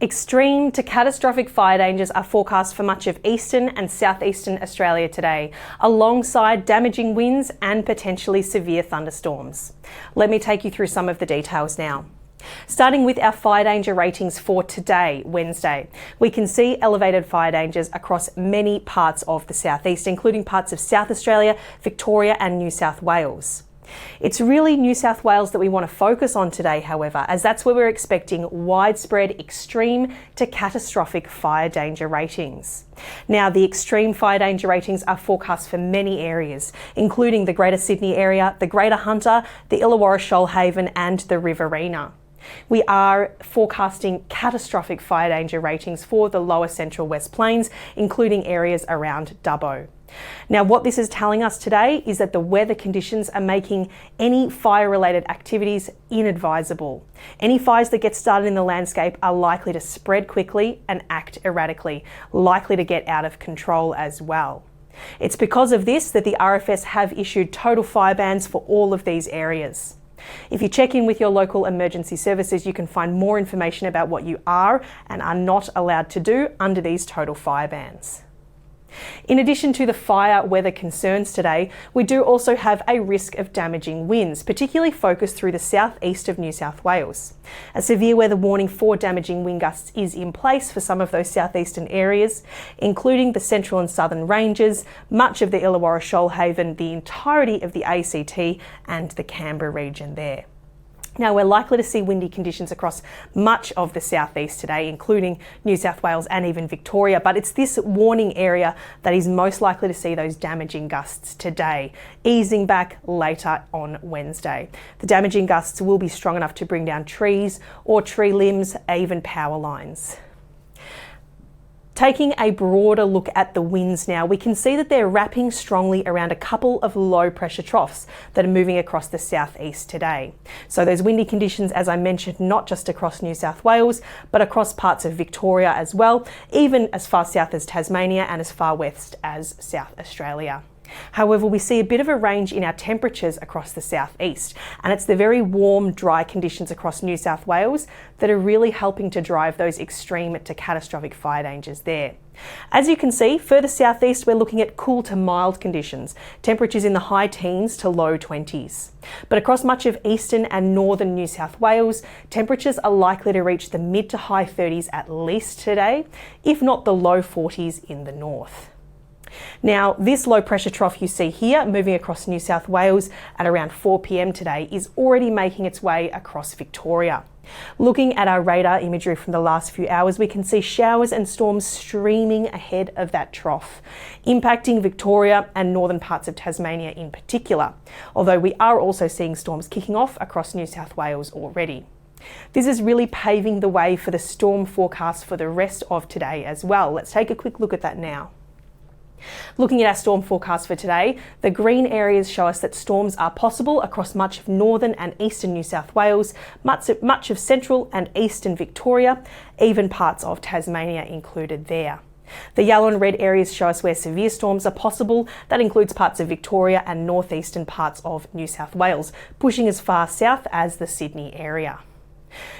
Extreme to catastrophic fire dangers are forecast for much of eastern and southeastern Australia today, alongside damaging winds and potentially severe thunderstorms. Let me take you through some of the details now. Starting with our fire danger ratings for today, Wednesday, we can see elevated fire dangers across many parts of the southeast, including parts of South Australia, Victoria and New South Wales. It's really New South Wales that we want to focus on today, however, as that's where we're expecting widespread extreme to catastrophic fire danger ratings. Now, the extreme fire danger ratings are forecast for many areas, including the Greater Sydney area, the Greater Hunter, the Illawarra Shoalhaven and the Riverina. We are forecasting catastrophic fire danger ratings for the lower Central West Plains, including areas around Dubbo. Now, what this is telling us today is that the weather conditions are making any fire-related activities inadvisable. Any fires that get started in the landscape are likely to spread quickly and act erratically, likely to get out of control as well. It's because of this that the RFS have issued total fire bans for all of these areas. If you check in with your local emergency services, you can find more information about what you are and are not allowed to do under these total fire bans. In addition to the fire weather concerns today, we do also have a risk of damaging winds, particularly focused through the southeast of New South Wales. A severe weather warning for damaging wind gusts is in place for some of those southeastern areas, including the central and southern ranges, much of the Illawarra Shoalhaven, the entirety of the ACT and the Canberra region there. Now, we're likely to see windy conditions across much of the southeast today, including New South Wales and even Victoria, but it's this warning area that is most likely to see those damaging gusts today, easing back later on Wednesday. The damaging gusts will be strong enough to bring down trees or tree limbs, even power lines. Taking a broader look at the winds now, we can see that they're wrapping strongly around a couple of low pressure troughs that are moving across the southeast today. So those windy conditions, as I mentioned, not just across New South Wales, but across parts of Victoria as well, even as far south as Tasmania and as far west as South Australia. However, we see a bit of a range in our temperatures across the southeast, and it's the very warm, dry conditions across New South Wales that are really helping to drive those extreme to catastrophic fire dangers there. As you can see, further southeast, we're looking at cool to mild conditions, temperatures in the high teens to low 20s. But across much of eastern and northern New South Wales, temperatures are likely to reach the mid to high 30s at least today, if not the low 40s in the north. Now, this low pressure trough you see here moving across New South Wales at around 4 p.m. today is already making its way across Victoria. Looking at our radar imagery from the last few hours, we can see showers and storms streaming ahead of that trough, impacting Victoria and northern parts of Tasmania in particular, although we are also seeing storms kicking off across New South Wales already. This is really paving the way for the storm forecast for the rest of today as well. Let's take a quick look at that now. Looking at our storm forecast for today, the green areas show us that storms are possible across much of northern and eastern New South Wales, much of central and eastern Victoria, even parts of Tasmania included there. The yellow and red areas show us where severe storms are possible. That includes parts of Victoria and northeastern parts of New South Wales, pushing as far south as the Sydney area.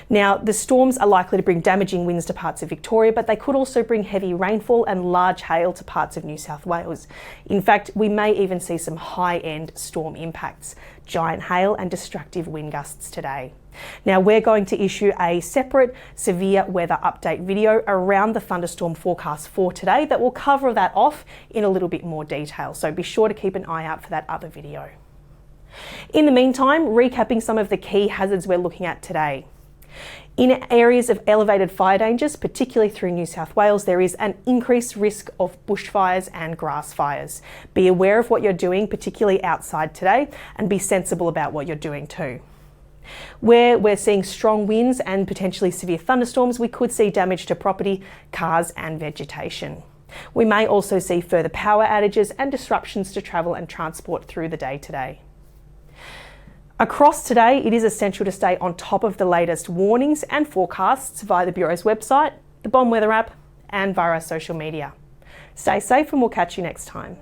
Now, the storms are likely to bring damaging winds to parts of Victoria, but they could also bring heavy rainfall and large hail to parts of New South Wales. In fact, we may even see some high-end storm impacts, giant hail and destructive wind gusts today. Now, we're going to issue a separate severe weather update video around the thunderstorm forecast for today that will cover that off in a little bit more detail, so be sure to keep an eye out for that other video. In the meantime, recapping some of the key hazards we're looking at today. In areas of elevated fire dangers, particularly through New South Wales, there is an increased risk of bushfires and grass fires. Be aware of what you're doing, particularly outside today, and be sensible about what you're doing too. Where we're seeing strong winds and potentially severe thunderstorms, we could see damage to property, cars and vegetation. We may also see further power outages and disruptions to travel and transport through the day today. Across today, it is essential to stay on top of the latest warnings and forecasts via the Bureau's website, the BOM weather app, and via our social media. Stay safe and we'll catch you next time.